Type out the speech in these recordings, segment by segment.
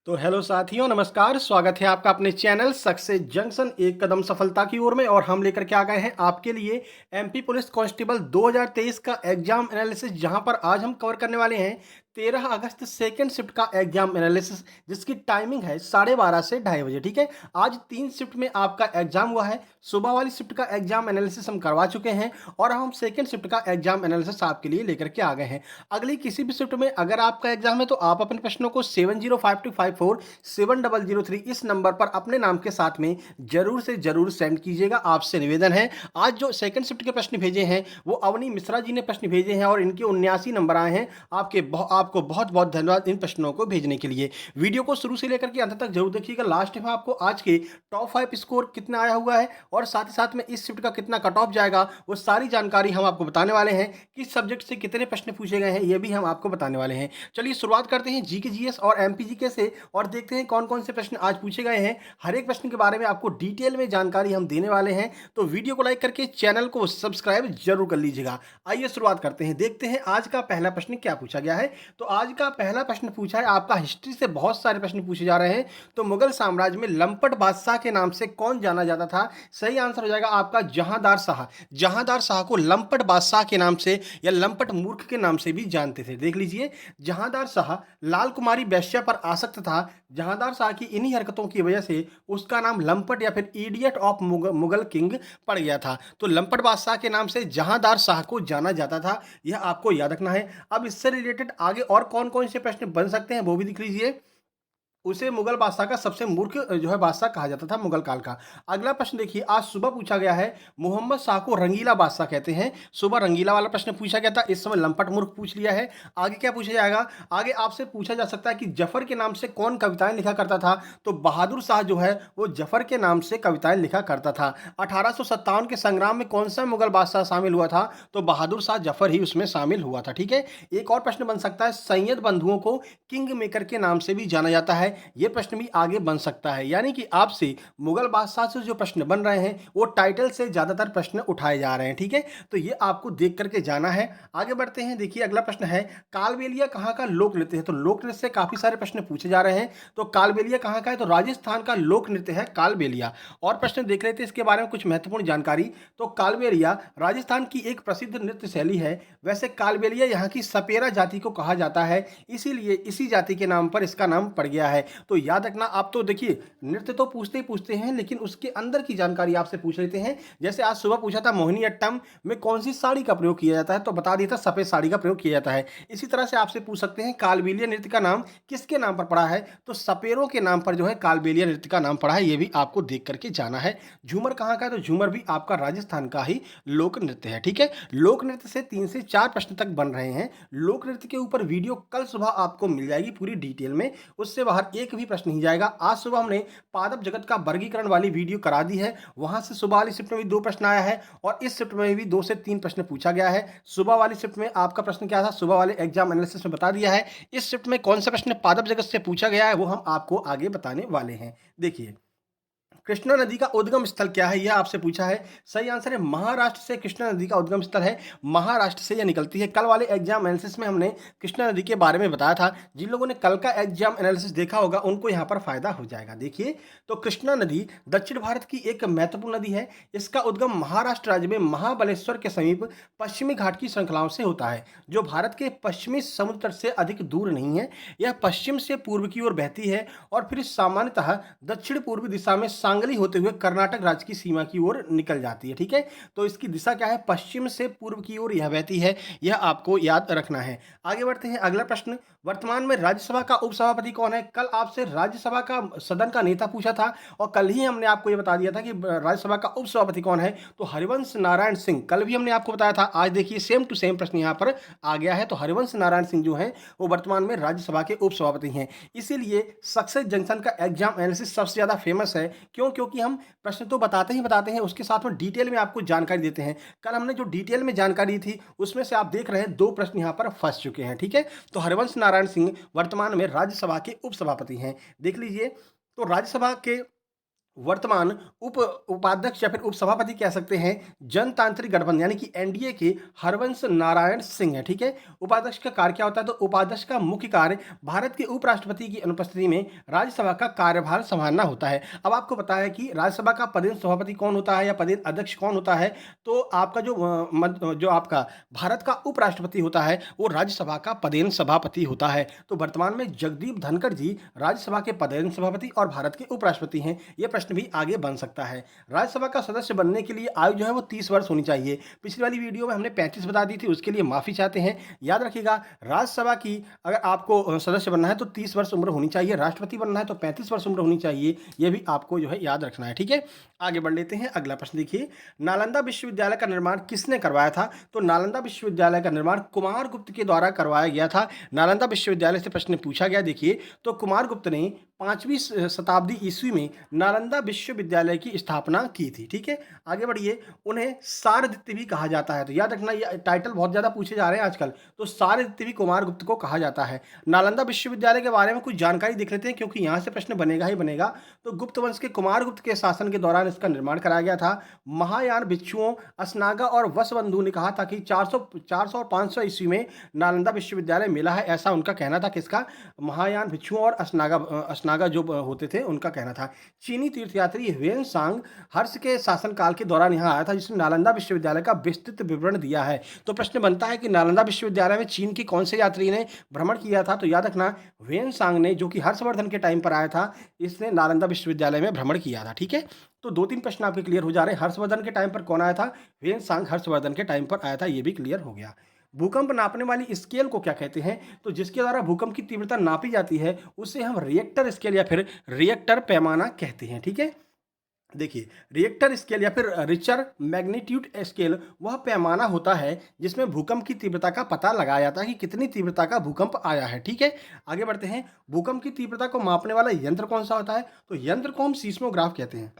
तो हेलो साथियों, नमस्कार। स्वागत है आपका अपने चैनल सक्सेस जंक्शन एक कदम सफलता की ओर में। और हम लेकर के आ गए हैं आपके लिए एमपी पुलिस कांस्टेबल 2023 का एग्जाम एनालिसिस, जहां पर आज हम कवर करने वाले हैं 13 अगस्त सेकेंड शिफ्ट का एग्जाम एनालिसिस, जिसकी टाइमिंग है 12:30 से 2:30 बजे। ठीक है, आज 3 शिफ्ट में आपका एग्जाम हुआ है। सुबह वाली शिफ्ट का एग्जाम एनालिसिस हम करवा चुके हैं और हम सेकेंड शिफ्ट का एग्जाम एनालिसिस आपके लिए लेकर के आ गए हैं। अगली किसी भी शिफ्ट में अगर आपका एग्जाम है तो आप अपने प्रश्नों को 7052547003 इस नंबर पर अपने नाम के साथ में जरूर से जरूर सेंड कीजिएगा। आपसे निवेदन है, आज जो सेकंड शिफ्ट के प्रश्न भेजे हैं वो अवनी मिश्रा जी ने प्रश्न भेजे हैं और इनके 79 नंबर आए हैं। आपको बहुत बहुत धन्यवाद इन प्रश्नों को भेजने के लिए। वीडियो को शुरू से लेकर के अंत तक जरूर देखिएगा। लास्ट में आपको आज के टॉप 5 स्कोर कितना आया हुआ है और साथ ही साथ में इस शिफ्ट का कितना कट ऑफ जाएगा, वो सारी जानकारी हम आपको बताने वाले हैं। किस सब्जेक्ट से कितने प्रश्न पूछे गए हैं ये भी हम आपको बताने वाले हैं। चलिए शुरुआत करते हैं जीके जीएस और एमपी जीके से और देखते हैं कौन कौन से प्रश्न आज पूछे गए हैं। हर एक प्रश्न के बारे में आपको डिटेल में जानकारी हम देने वाले हैं, तो वीडियो को लाइक करके चैनल को सब्सक्राइब जरूर कर लीजिएगा। आइए शुरुआत करते हैं, देखते हैं आज का पहला प्रश्न क्या पूछा गया है। तो आज का पहला प्रश्न पूछा है आपका, हिस्ट्री से बहुत सारे प्रश्न पूछे जा रहे हैं। तो मुगल साम्राज्य में लंपट बादशाह के नाम से कौन जाना जाता था? सही आंसर हो जाएगा आपका जहांदार शाह। जहांदार शाह को लंपट बादशाह के नाम से या लंपट मूर्ख के नाम से भी जानते थे। देख लीजिए, जहांदार शाह लाल कुमारी वैश्या पर आसक्त था। जहांदार शाह की इन्हीं हरकतों की वजह से उसका नाम लंपट या फिर इडियट ऑफ मुगल किंग पड़ गया था। तो लंपट बादशाह के नाम से जहांदार शाह को जाना जाता था, यह आपको याद रखना है। अब इससे रिलेटेड आगे और कौन कौन से प्रश्न बन सकते हैं वो भी देख लीजिए। उसे मुगल बादशाह का सबसे मूर्ख जो है बादशाह कहा जाता था मुगल काल का। अगला प्रश्न देखिए, आज सुबह पूछा गया है, मोहम्मद शाह को रंगीला बादशाह कहते हैं। सुबह रंगीला वाला प्रश्न पूछा गया था, इस समय लंपट मूर्ख पूछ लिया है। आगे क्या पूछा जाएगा? आगे आपसे पूछा जा सकता है कि जफर के नाम से कौन कविताएं लिखा करता था? तो बहादुर शाह जो है वो जफर के नाम से कविताएं लिखा करता था। 1857 के संग्राम में कौन सा मुगल बादशाह शामिल हुआ था? तो बहादुर शाह जफर ही उसमें शामिल हुआ था। ठीक है, एक और प्रश्न बन सकता है, सैयद बंधुओं को किंग मेकर के नाम से भी जाना जाता है। ये प्रश्न भी आगे बन सकता है, यानी कि आपसे मुगल बादशाह से जो प्रश्न बन रहे हैं वो टाइटल से ज्यादातर प्रश्न उठाए जा रहे हैं। ठीक है, तो ये आपको देख करके जाना है। आगे बढ़ते हैं, देखिए अगला प्रश्न है, कालबेलिया कहाँ का लोक नृत्य है? तो लोक नृत्य से काफी सारे प्रश्न पूछे जा रहे हैं। तो कालबेलिया कहाँ का है? तो राजस्थान का लोक नृत्य है कालबेलिया। और प्रश्न देख लेते हैं इसके बारे में कुछ महत्वपूर्ण जानकारी। तो कालबेलिया राजस्थान की एक प्रसिद्ध नृत्य शैली है। वैसे कालबेलिया यहाँ की सपेरा जाति को कहा जाता है, इसीलिए इसी जाति के नाम पर इसका नाम पड़ गया है। तो याद रखना। आप तो देखिए, नृत्य तो पूछते ही पूछते हैं, लेकिन उसके अंदर की जानकारी आपसे पूछ लेते हैं। जैसे आज सुबह पूछा था मोहिनीअट्टम में कौन सी साड़ी का प्रयोग किया जाता है, तो बता दिया था सफेद साड़ी का प्रयोग किया जाता है। इसी तरह से आपसे पूछ सकते हैं कालबेलिया नृत्य का नाम किसके नाम पर पड़ा है? तो सपेरों के नाम पर जो है कालबेलिया नृत्य का नाम पड़ा है। ये भी आपको देख करके जाना है। झूमर कहाँ का है? तो झूमर भी आपका राजस्थान का ही लोक नृत्य है। ठीक है, लोक नृत्य से 3 से 4 प्रश्न तक बन रहे हैं। लोक नृत्य के ऊपर वीडियो कल सुबह आपको मिल जाएगी पूरी डिटेल में, उससे बाहर एक भी प्रश्न नहीं जाएगा। आज सुबह हमने पादप जगत का वर्गीकरण वाली वीडियो करा दी है, वहां से सुबह वाली शिफ्ट में भी 2 प्रश्न आया है और इस शिफ्ट में भी 2 से 3 प्रश्न पूछा गया है। सुबह वाली शिफ्ट में आपका प्रश्न क्या था, सुबह वाले एग्जाम एनालिसिस में बता दिया है। इस शिफ्ट में कौन सा प्रश्न पादप जगत से पूछा गया है वो हम आपको आगे बताने वाले हैं। देखिए, कृष्णा नदी का उद्गम स्थल क्या है, यह आपसे पूछा है। सही आंसर है महाराष्ट्र से कृष्णा नदी का उद्गम स्थल है, महाराष्ट्र से यह निकलती है। कल वाले एग्जाम एनालिसिस में हमने कृष्णा नदी के बारे में बताया था। जिन लोगों ने कल का एग्जाम एनालिसिस देखा होगा उनको यहाँ पर फायदा हो जाएगा। देखिए, तो कृष्णा नदी दक्षिण भारत की एक महत्वपूर्ण नदी है। इसका उद्गम महाराष्ट्र राज्य में महाबलेश्वर के समीप पश्चिमी घाट की श्रृंखलाओं से होता है, जो भारत के पश्चिमी समुद्र तट से अधिक दूर नहीं है। यह पश्चिम से पूर्व की ओर बहती है और फिर सामान्यतः दक्षिण पूर्वी दिशा में सांगली होते हुए कर्नाटक राज्य की सीमा की ओर निकल जाती है। ठीक है, तो इसकी दिशा क्या है? पश्चिम से पूर्व की ओर यह बहती है, यह आपको याद रखना है। आगे बढ़ते हैं, अगला प्रश्न, वर्तमान में राज्यसभा का उपसभापति कौन है? कल आपसे राज्यसभा का सदन का नेता पूछा था और कल ही हमने आपको यह बता दिया था कि राज्यसभा का उपसभापति कौन है। तो हरिवंश नारायण सिंह, कल भी हमने आपको बताया था। आज देखिए सेम टू सेम प्रश्न यहाँ पर आ गया है। तो हरिवंश नारायण सिंह जो है वो वर्तमान में राज्यसभा के उपसभापति हैं। इसीलिए सक्सेस जंक्शन का एग्जाम एनालिसिस सबसे ज्यादा फेमस है। क्योंकि हम प्रश्न तो बताते ही बताते हैं, उसके साथ में डिटेल में आपको जानकारी देते हैं। कल हमने जो डिटेल में जानकारी दी थी उसमें से आप देख रहे हैं 2 प्रश्न यहाँ पर फंस चुके हैं। ठीक है, तो हरिवंश नारायण सिंह वर्तमान में राज्यसभा के उपसभापति हैं। देख लीजिए, तो राज्यसभा के वर्तमान उप उपाध्यक्ष या फिर उपसभापति कह सकते हैं जनतांत्रिक गठबंधन यानी कि एनडीए के हरवंश नारायण सिंह है। ठीक है, उपाध्यक्ष का कार्य क्या होता है? तो उपाध्यक्ष का मुख्य कार्य भारत के उपराष्ट्रपति की अनुपस्थिति में राज्यसभा का कार्यभार संभालना होता है। अब आपको पता है कि राज्यसभा का पदेन सभापति कौन होता है या पदेन अध्यक्ष कौन होता है? तो आपका जो आपका भारत का उपराष्ट्रपति होता है वो राज्यसभा का पदेन सभापति होता है। तो वर्तमान में जगदीप धनखड़ जी राज्यसभा के पदेन सभापति और भारत के उपराष्ट्रपति हैं। ये प्रश्न भी आगे बन सकता है। राज्यसभा का सदस्य बनने के लिए आयु जो है वो 30 वर्ष होनी चाहिए। पिछली वाली वीडियो में हमने 35 बता दी थी, उसके लिए माफी चाहते हैं। याद रखिएगा, राज्यसभा की अगर आपको सदस्य बनना है तो 30 वर्ष उम्र होनी चाहिए, राष्ट्रपति बनना है तो 35 वर्ष उम्र होनी चाहिए। यह भी आपको जो है याद रखना है। ठीक है, आगे बढ़ लेते हैं। अगला प्रश्न देखिए, नालंदा विश्वविद्यालय का निर्माण किसने करवाया था? तो नालंदा विश्वविद्यालय का निर्माण कुमार गुप्त के द्वारा करवाया गया था। नालंदा विश्वविद्यालय से प्रश्न पूछा गया। देखिए, तो कुमार गुप्त ने 5वीं शताब्दी ईस्वी में नालंदा विश्वविद्यालय की स्थापना की थी। ठीक है, आगे बढ़िए। उन्हें सारदित्य भी कहा जाता है। तो याद रखना, ये टाइटल बहुत ज़्यादा पूछे जा रहे हैं आजकल। तो सारदित्य भी कुमार गुप्त को कहा जाता है। नालंदा विश्वविद्यालय के बारे में कुछ जानकारी देख लेते हैं, क्योंकि यहाँ से प्रश्न बनेगा ही बनेगा। तो गुप्त वंश के कुमार गुप्त के शासन के दौरान इसका निर्माण कराया गया था। महायान भिक्षुओं अस्नागा और वसबंधु ने कहा था कि 400 और 500 ईस्वी में नालंदा विश्वविद्यालय मिला है, ऐसा उनका कहना था। किसका? महायान भिक्षुओं और अस्नागा जो होते थे उनका कहना था। चीनी तीर्थयात्री ह्वेन सांग हर्ष के शासनकाल के दौरान यहाँ आया था, जिसने नालंदा विश्वविद्यालय का विस्तृत विवरण दिया है। तो प्रश्न बनता है कि नालंदा विश्वविद्यालय में चीन के कौन से यात्री ने भ्रमण किया था? तो याद रखना, ह्वेन सांग ने, जो कि हर्षवर्धन के टाइम पर आया था, इसने नालंदा विश्वविद्यालय में भ्रमण किया था। ठीक है, तो 2-3 प्रश्न आपके क्लियर हो जा रहे हैं। हर्षवर्धन के टाइम पर कौन आया था? ह्वेन सांग हर्षवर्धन के टाइम पर आया था, ये भी क्लियर हो गया। भूकंप नापने वाली स्केल को क्या कहते हैं? तो जिसके द्वारा भूकंप की तीव्रता नापी जाती है उसे हम रिएक्टर स्केल या फिर रिएक्टर पैमाना कहते हैं। ठीक है, देखिए, रिएक्टर स्केल या फिर रिचर मैग्नीट्यूड स्केल वह पैमाना होता है जिसमें भूकंप की तीव्रता का पता लगाया जाता है कि कितनी तीव्रता का भूकंप आया है। ठीक है, आगे बढ़ते हैं। भूकंप की तीव्रता को मापने वाला यंत्र कौन सा होता है? तो यंत्र को हम सीस्मोग्राफ कहते हैं।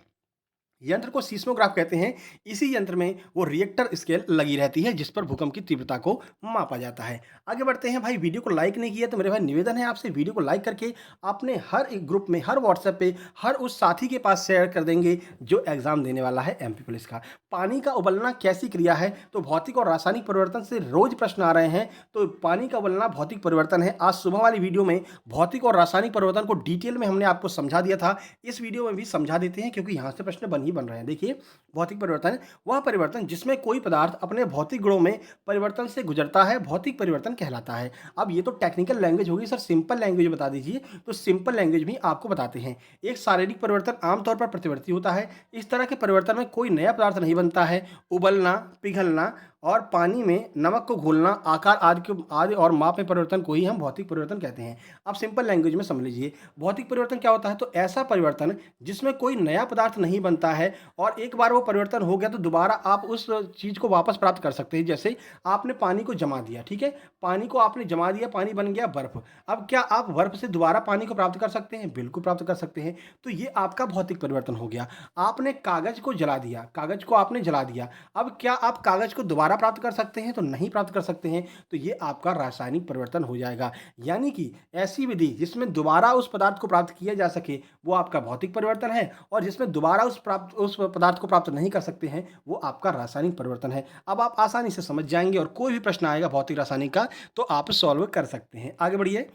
यंत्र को सीस्मोग्राफ कहते हैं। इसी यंत्र में वो रिएक्टर स्केल लगी रहती है जिस पर भूकंप की तीव्रता को मापा जाता है। आगे बढ़ते हैं। भाई, वीडियो को लाइक नहीं किया तो मेरे भाई निवेदन है आपसे, वीडियो को लाइक करके आपने हर एक ग्रुप में, हर व्हाट्सएप पे, हर उस साथी के पास शेयर कर देंगे जो एग्जाम देने वाला है एमपी पुलिस का। पानी का उबलना कैसी क्रिया है? तो भौतिक और रासायनिक परिवर्तन से रोज प्रश्न आ रहे हैं। तो पानी का उबलना भौतिक परिवर्तन है। आज सुबह वाली वीडियो में भौतिक और रासायनिक परिवर्तन को डिटेल में हमने आपको समझा दिया था। इस वीडियो में भी समझा देते हैं, क्योंकि यहाँ से प्रश्न बन रहे हैं। देखिए, भौतिक परिवर्तन वह परिवर्तन जिसमें कोई पदार्थ अपने भौतिक गुणों में परिवर्तन से गुजरता है, भौतिक परिवर्तन कहलाता है। अब ये तो टेक्निकल लैंग्वेज होगी सर, सिंपल लैंग्वेज बता दीजिए। तो सिंपल लैंग्वेज भी आपको बताते हैं। एक शारीरिक परिवर्तन आमतौर पर प्रतिवर्ती होता है। इस तरह के परिवर्तन में कोई नया पदार्थ नहीं बनता है। उबलना, पिघलना और पानी में नमक को घोलना, आकार आदि और माप में परिवर्तन को ही हम भौतिक परिवर्तन कहते हैं। अब सिंपल लैंग्वेज में समझ लीजिए, भौतिक परिवर्तन क्या होता है? तो ऐसा परिवर्तन जिसमें कोई नया पदार्थ नहीं बनता है और एक बार वो परिवर्तन हो गया तो दोबारा आप उस चीज़ को वापस प्राप्त कर सकते हैं। जैसे आपने पानी को जमा दिया, ठीक है, पानी को आपने जमा दिया, पानी बन गया बर्फ। अब क्या आप बर्फ से दोबारा पानी को प्राप्त कर सकते हैं? बिल्कुल प्राप्त कर सकते हैं। तो ये आपका भौतिक परिवर्तन हो गया। आपने कागज को जला दिया, कागज को आपने जला दिया। अब क्या आप कागज को दोबारा प्राप्त कर सकते हैं? तो नहीं प्राप्त कर सकते हैं। तो ये आपका रासायनिक परिवर्तन हो जाएगा। यानी कि ऐसी विधि जिसमें दोबारा उस पदार्थ को प्राप्त किया जा सके वो आपका भौतिक परिवर्तन है, और जिसमें दोबारा उस पदार्थ को प्राप्त नहीं कर सकते हैं वो आपका रासायनिक परिवर्तन है। अब आप आसानी से समझ जाएंगे और कोई भी प्रश्न आएगा भौतिक रासायनिक का तो आप सॉल्व कर सकते हैं। आगे बढ़िए।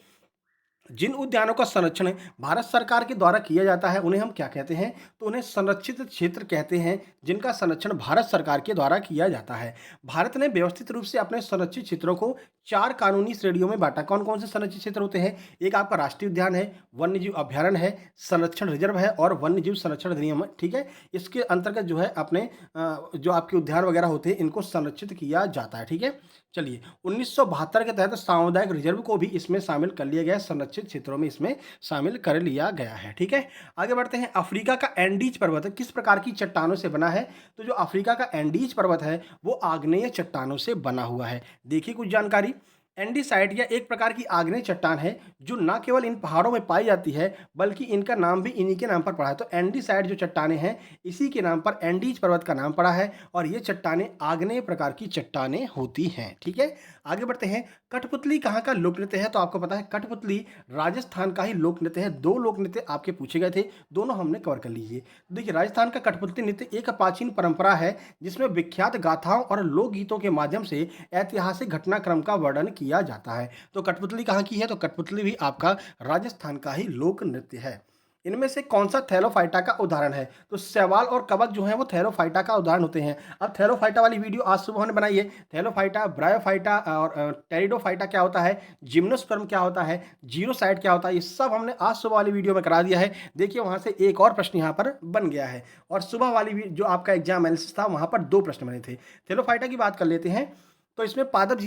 जिन उद्यानों का संरक्षण भारत सरकार के द्वारा किया जाता है उन्हें हम क्या कहते हैं? तो उन्हें संरक्षित क्षेत्र कहते हैं, जिनका संरक्षण भारत सरकार के द्वारा किया जाता है। भारत ने व्यवस्थित रूप से अपने संरक्षित क्षेत्रों को 4 कानूनी श्रेणियों में बांटा। कौन कौन से संरक्षित क्षेत्र होते हैं? एक आपका राष्ट्रीय उद्यान है, वन्यजीव अभ्यारण्य है, संरक्षण रिजर्व है और वन्यजीव संरक्षण अधिनियम है। ठीक है, इसके अंतर्गत जो है अपने जो आपके उद्यान वगैरह होते हैं इनको संरक्षित किया जाता है। ठीक है, चलिए, 1972 के तहत सामुदायिक रिजर्व को भी इसमें शामिल कर लिया गया है, संरक्षित क्षेत्रों में इसमें शामिल कर लिया गया है। ठीक है, आगे बढ़ते हैं। अफ्रीका का एंडीज पर्वत किस प्रकार की चट्टानों से बना है? तो जो अफ्रीका का एंडीज पर्वत है वो आग्नेय चट्टानों से बना हुआ है। देखिए कुछ जानकारी। एंडीसाइट या एक प्रकार की आग्नेय चट्टान है जो न केवल इन पहाड़ों में पाई जाती है बल्कि इनका नाम भी इन्हीं के नाम पर पड़ा है। तो एंडीसाइट जो चट्टानें हैं इसी के नाम पर एंडीज पर्वत का नाम पड़ा है और ये चट्टानें आग्नेय प्रकार की चट्टानें होती हैं। ठीक है, आगे बढ़ते हैं। कठपुतली कहाँ का लोक नृत्य है? तो आपको पता है कठपुतली राजस्थान का ही लोक नृत्य है। दो लोक नृत्य आपके पूछे गए थे, दोनों हमने कवर कर लीजिए। देखिए, राजस्थान का कठपुतली नृत्य एक प्राचीन परंपरा है जिसमें विख्यात गाथाओं और लोकगीतों के माध्यम से ऐतिहासिक घटनाक्रम का वर्णन किया जाता है। तो कठपुतली कहाँ की है? तो कठपुतली भी आपका राजस्थान का ही लोक नृत्य है। इनमें से कौन सा थैलोफाइटा का उदाहरण है? तो शैवाल और कवक जो है वो थैलोफाइटा का उदाहरण होते हैं। अब थैलोफाइटा वाली वीडियो आज सुबह हमने बनाई है। थैलोफाइटा, ब्रायोफाइटा और टेरिडोफाइटा क्या होता है, जिम्नोस्पर्म क्या होता है, जीरोसाइट क्या होता है, ये सब हमने आज सुबह वाली वीडियो में करा दिया है। देखिए, वहां से एक और प्रश्न यहाँ पर बन गया है और सुबह वाली जो आपका एग्जाम एनालिसिस था वहां पर दो प्रश्न बने थे। थैलोफाइटा की बात कर लेते हैं। तो इसमें पादप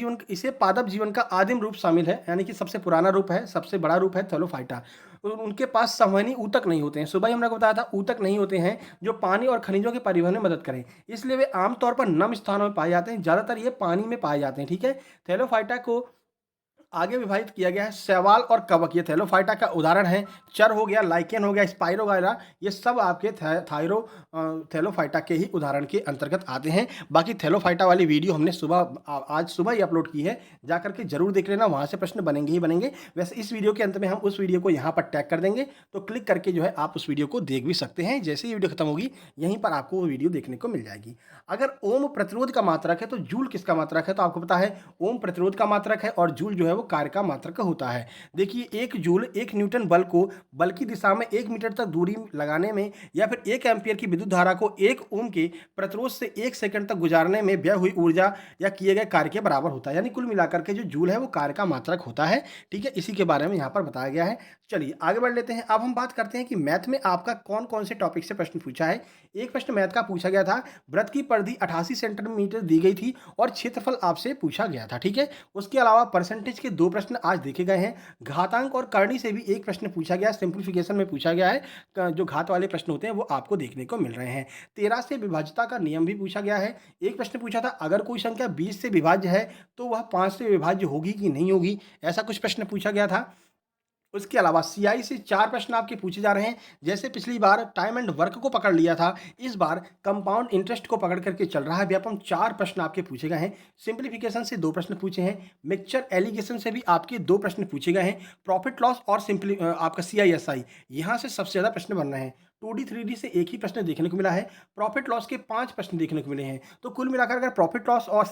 जीवन का आदिम रूप शामिल है, यानी कि सबसे पुराना रूप है, सबसे बड़ा रूप है थैलोफाइटा। उनके पास संवहनी ऊतक नहीं होते हैं। सुबह ही हमने आपको बताया था ऊतक नहीं होते हैं जो पानी और खनिजों के परिवहन में मदद करें, इसलिए वे आमतौर पर नम स्थानों में पाए जाते हैं। ज़्यादातर ये पानी में पाए जाते हैं। ठीक है, थैलोफाइटा को आगे विभाजित किया गया है शैवाल और कवक, ये थैलोफाइटा का उदाहरण है। चर हो गया, लाइकेन हो गया, स्पाइरोगाइरा, ये सब आपके थैलोफाइटा के ही उदाहरण के अंतर्गत आते हैं। बाकी थैलोफाइटा वाली वीडियो हमने आज सुबह ही अपलोड की है, जाकर के जरूर देख लेना, वहाँ से प्रश्न बनेंगे ही बनेंगे। वैसे इस वीडियो के अंत में हम उस वीडियो को यहाँ पर टैग कर देंगे, तो क्लिक करके जो है आप उस वीडियो को देख भी सकते हैं। जैसे ही वीडियो खत्म होगी यहीं पर आपको वो वीडियो देखने को मिल जाएगी। अगर ओम प्रतिरोध का मात्रक है तो जूल किसका मात्रक है? तो आपको पता है ओम प्रतिरोध का मात्रक है और जूल जो है वो कार्य का मात्रक होता है। देखिए, एक जूल एक न्यूटन बल को बल की दिशा में 1 मीटर तक दूरी लगाने में या फिर 1 एम्पियर की विद्युत धारा को 1 ओम के प्रतिरोध से 1 सेकंड तक गुजारने में व्यय हुई ऊर्जा या किए गए कार्य के बराबर होता है। यानी कुल मिलाकर के जो जूल है वो कार्य का मात्रक होता है। ठीक है, इसी के बारे में यहाँ पर बताया गया है। चलिए आगे बढ़ लेते हैं। अब हम बात करते हैं कि मैथ में आपका कौन कौन से टॉपिक से प्रश्न पूछा है। एक प्रश्न मैथ का पूछा गया था, वृत्त की परिधि 88 सेंटीमीटर दी गई थी और क्षेत्रफल आपसे पूछा गया था। ठीक है, उसके अलावा परसेंटेज के 2 प्रश्न आज देखे गए हैं। घातांक और करनी से भी एक प्रश्न पूछा गया, सिंप्लीफिकेशन में पूछा गया है। जो घात वाले प्रश्न होते हैं वो आपको देखने को मिल रहे हैं। 13 से विभाज्यता का नियम भी पूछा गया है। एक प्रश्न पूछा था, अगर कोई संख्या 20 से विभाज्य है तो वह 5 से विभाज्य होगी कि नहीं होगी, ऐसा कुछ प्रश्न पूछा गया था। उसके अलावा सीआई से 4 प्रश्न आपके पूछे जा रहे हैं। जैसे पिछली बार टाइम एंड वर्क को पकड़ लिया था, इस बार कंपाउंड इंटरेस्ट को पकड़ करके चल रहा है। व्यापम 4 प्रश्न आपके पूछे गए हैं। सिंप्लीफिकेशन से 2 प्रश्न पूछे हैं। मिक्सचर एलिगेशन से भी आपके 2 प्रश्न पूछे गए हैं। प्रॉफिट लॉस और आपका सीआईएसआई, यहाँ से सबसे ज़्यादा प्रश्न बन रहे हैं। 2D 3D से एक ही प्रश्न देखने को मिला है। प्रॉफिट लॉस के 5 प्रश्न देखने को मिले हैं। तो कुल मिलाकर अगर प्रॉफिट लॉस और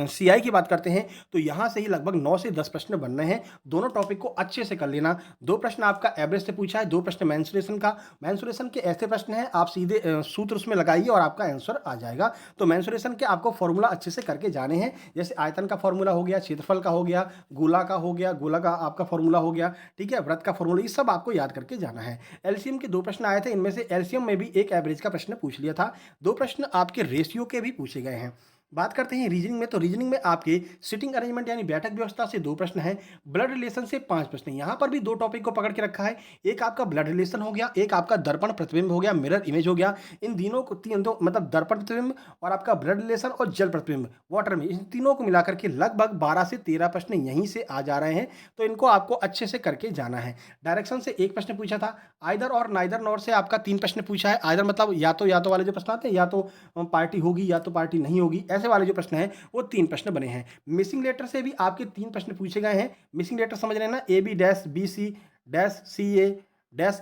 सीआई की बात करते हैं तो यहाँ से ही लगभग 9 से 10 प्रश्न बन रहे हैं। दोनों टॉपिक को अच्छे से कर लेना। 2 प्रश्न आपका एवरेज से पूछा है, 2 प्रश्न मेंसुरेशन का। मेंसुरेशन के ऐसे प्रश्न हैं आप सीधे सूत्र उसमें लगाइए और आपका आंसर आ जाएगा। तो मेंसुरेशन के आपको फॉर्मूला अच्छे से करके जाने हैं। जैसे आयतन का फॉर्मूला हो गया, क्षेत्रफल का हो गया, गोला का हो गया, गोला का आपका फॉर्मूला हो गया। ठीक है, वृत्त का फॉर्मूला, ये सब आपको याद करके जाना है। एलसीएम के 2 प्रश्न आए थे, इनमें से एलसीएम में भी एक एवरेज का प्रश्न पूछ लिया था। 2 प्रश्न आपके रेशियो के भी पूछे गए हैं। बात करते हैं रीजनिंग में, तो रीजनिंग में आपके सिटिंग अरेंजमेंट यानी बैठक व्यवस्था से 2 प्रश्न हैं। ब्लड रिलेशन से 5 प्रश्न। यहाँ पर भी 2 टॉपिक को पकड़ के रखा है। एक आपका ब्लड रिलेशन हो गया, एक आपका दर्पण प्रतिबिंब हो गया, मिरर इमेज हो गया। इन तीनों को मतलब दर्पण प्रतिबिंब और आपका ब्लड रिलेशन और जल प्रतिबिंब वाटर में, इन तीनों को मिलाकर के लगभग 12 से 13 प्रश्न यहीं से आ जा रहे हैं। तो इनको आपको अच्छे से करके जाना है। डायरेक्शन से 1 प्रश्न पूछा था। आइदर और नाइदर नॉर से आपका 3 प्रश्न पूछा है। आइदर मतलब या तो वाले जो प्रश्न आते हैं, या तो पार्टी होगी या तो पार्टी नहीं होगी, ऐसे वाले जो प्रश्न हैं वो 3 प्रश्न बने हैं। मिसिंग लेटर से भी आपके 3 प्रश्न पूछे गए हैं। मिसिंग लेटर समझ रहे हैं ना, AB-BC-CA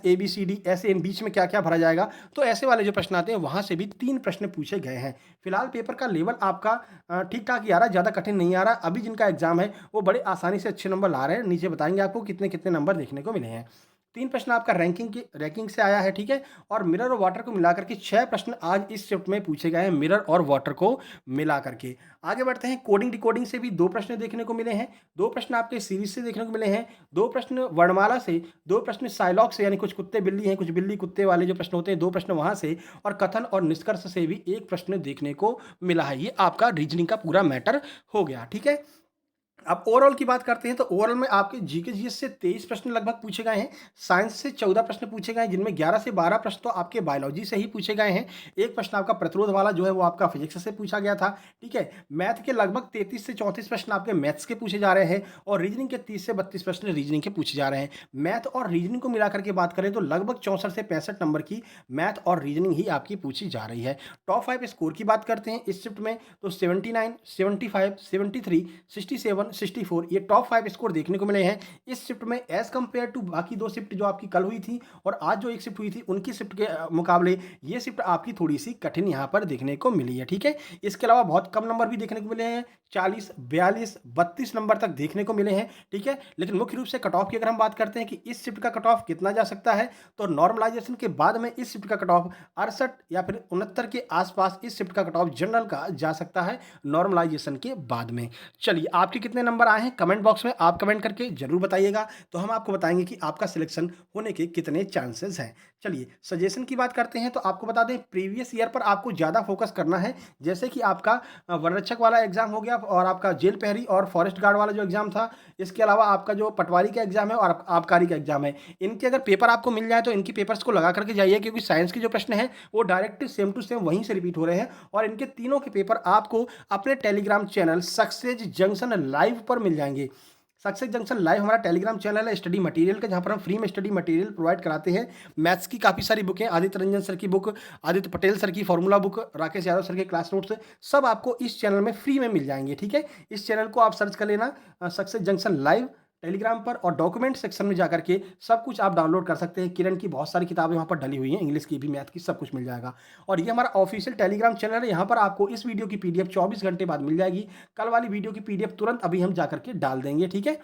ABCD, ऐसे इन बीच में क्या क्या भरा जाएगा। तो ऐसे वाले जो प्रश्न आते हैं वहां से भी 3 प्रश्न पूछे गए हैं। फिलहाल पेपर का लेवल आपका ठीक ठाक ही आ रहा है, ज़्यादा कठिन नहीं आ रहा। अभी जिनका एग्जाम है वो बड़े आसानी से अच्छे नंबर ला रहे हैं। नीचे बताएंगे आपको कितने कितने नंबर देखने को मिले हैं। 3 प्रश्न आपका रैंकिंग से आया है। ठीक है, और मिरर और वाटर को मिलाकर के 6 प्रश्न आज इस शिफ्ट में पूछे गए हैं, मिरर और वाटर को मिलाकर के। आगे बढ़ते हैं। कोडिंग डिकोडिंग से भी 2 प्रश्न देखने को मिले हैं। 2 प्रश्न आपके सीरीज से देखने को मिले हैं। 2 प्रश्न वर्णमाला से, 2 प्रश्न साइलॉग से, यानी कुछ कुत्ते बिल्ली हैं, कुछ बिल्ली कुत्ते वाले जो प्रश्न होते हैं, 2 प्रश्न वहां से, और कथन और निष्कर्ष से भी 1 प्रश्न देखने को मिला है। ये आपका रीजनिंग का पूरा मैटर हो गया। ठीक है, अब ओवरऑल की बात करते हैं तो ओवरऑल में आपके जीके जीएस से 23 प्रश्न लगभग पूछे गए हैं, साइंस से 14 प्रश्न पूछे गए हैं, जिनमें 11 से 12 प्रश्न तो आपके बायोलॉजी से ही पूछे गए हैं। एक प्रश्न आपका प्रतिरोध वाला जो है वो आपका फिजिक्स से पूछा गया था, ठीक है। मैथ के लगभग 33 से 34 प्रश्न आपके मैथ्स के पूछे जा रहे हैं और रीजनिंग के 30 से 32 प्रश्न रीजनिंग के पूछे जा रहे हैं। मैथ और रीजनिंग को मिलाकर के बात करें तो लगभग 64 से 65 नंबर की मैथ और रीजनिंग ही आपकी पूछी जा रही है। टॉप 5 स्कोर की बात करते हैं इस शिफ्ट में तो 79, 75, 73, 67, 64 ये टॉप 5 स्कोर देखने को मिले हैं इस शिफ्ट में एज कंपेयर टू बाकी दो शिफ्ट जो आपकी कल हुई थी और आज जो एक शिफ्ट हुई थी उनकी शिफ्ट के मुकाबले ये शिफ्ट आपकी थोड़ी सी कठिन यहाँ पर देखने को मिली है, ठीक है। इसके अलावा बहुत कम नंबर भी देखने को मिले हैं, 40, 42, 32 नंबर तक देखने को मिले हैं, ठीक है। लेकिन मुख्य रूप से कट ऑफ की अगर हम बात करते हैं कि इस शिफ्ट का कट ऑफ कितना जा सकता है तो नॉर्मलाइजेशन के बाद में इस शिफ्ट का कट ऑफ 68 या फिर 69 के आसपास इस शिफ्ट का कट ऑफ जनरल का जा सकता है नॉर्मलाइजेशन के बाद में। चलिए आपके कितने नंबर आए हैं कमेंट बॉक्स में आप कमेंट करके जरूर बताइएगा, तो हम आपको बताएंगे कि आपका सिलेक्शन होने के कितने चांसेस हैं। चलिए सजेशन की बात करते हैं तो आपको बता दें प्रीवियस ईयर पर आपको ज़्यादा फोकस करना है, जैसे कि आपका वनरक्षक वाला एग्जाम हो गया और आपका जेल प्रहरी और फॉरेस्ट गार्ड वाला जो एग्जाम था, इसके अलावा आपका जो पटवारी का एग्जाम है और आबकारी का एग्जाम है, इनके अगर पेपर आपको मिल जाए तो इनकी पेपर्स को लगा करके जाइए, क्योंकि साइंस के जो प्रश्न हैं वो डायरेक्ट सेम टू सेम वहीं से रिपीट हो रहे हैं और इनके तीनों के पेपर आपको अपने Telegram channel success junction live पर मिल जाएंगे। सक्सेस जंक्शन लाइव हमारा टेलीग्राम चैनल है स्टडी मटेरियल का, जहाँ पर हम फ्री में स्टडी मटेरियल प्रोवाइड कराते हैं। मैथ्स की काफ़ी सारी बुकें, आदित्य रंजन सर की बुक, आदित्य पटेल सर की formula book, Rakesh Yadav sir के क्लास नोट्स, सब आपको इस चैनल में फ्री में मिल जाएंगे, ठीक है। इस चैनल को आप सर्च कर लेना सक्सेस जंक्शन लाइव टेलीग्राम पर और डॉक्यूमेंट सेक्शन में जाकर के सब कुछ आप डाउनलोड कर सकते हैं। किरण की बहुत सारी किताबें वहाँ पर डली हुई हैं, इंग्लिश की भी, मैथ की, सब कुछ मिल जाएगा। और ये हमारा ऑफिशियल टेलीग्राम चैनल है, यहाँ पर आपको इस वीडियो की पीडीएफ 24 घंटे बाद मिल जाएगी। कल वाली वीडियो की पीडीएफ तुरंत अभी हम जाकर के डाल देंगे, ठीक है।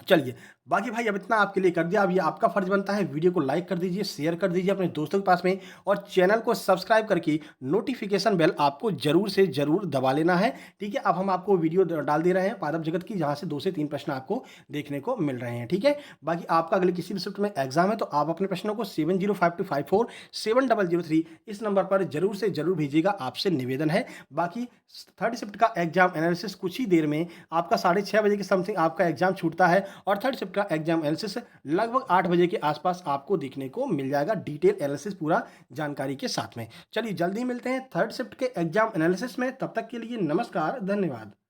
चलिए बाकी भाई अब इतना आपके लिए कर दिया, अब ये आपका फर्ज बनता है वीडियो को लाइक कर दीजिए, शेयर कर दीजिए अपने दोस्तों के पास में और चैनल को सब्सक्राइब करके नोटिफिकेशन बेल आपको जरूर से जरूर दबा लेना है, ठीक है। अब हम आपको वीडियो डाल दे रहे हैं पादप जगत की, जहां से 2 से 3 प्रश्न आपको देखने को मिल रहे हैं, ठीक है। बाकी आपका अगले किसी भी शिफ्ट में एग्जाम है तो आप अपने प्रश्नों को 7052547003 इस नंबर पर जरूर से जरूर भेजिएगा, आपसे निवेदन है। बाकी थर्ड शिफ्ट का एग्जाम एनालिसिस कुछ ही देर में आपका 6:30 बजे के समथिंग आपका एग्जाम छूटता है और थर्ड शिफ्ट का एग्जाम एनालिसिस लगभग 8 बजे के आसपास आपको देखने को मिल जाएगा, डिटेल एनालिसिस पूरा जानकारी के साथ में। चलिए जल्दी मिलते हैं थर्ड शिफ्ट के एग्जाम एनालिसिस में, तब तक के लिए नमस्कार, धन्यवाद।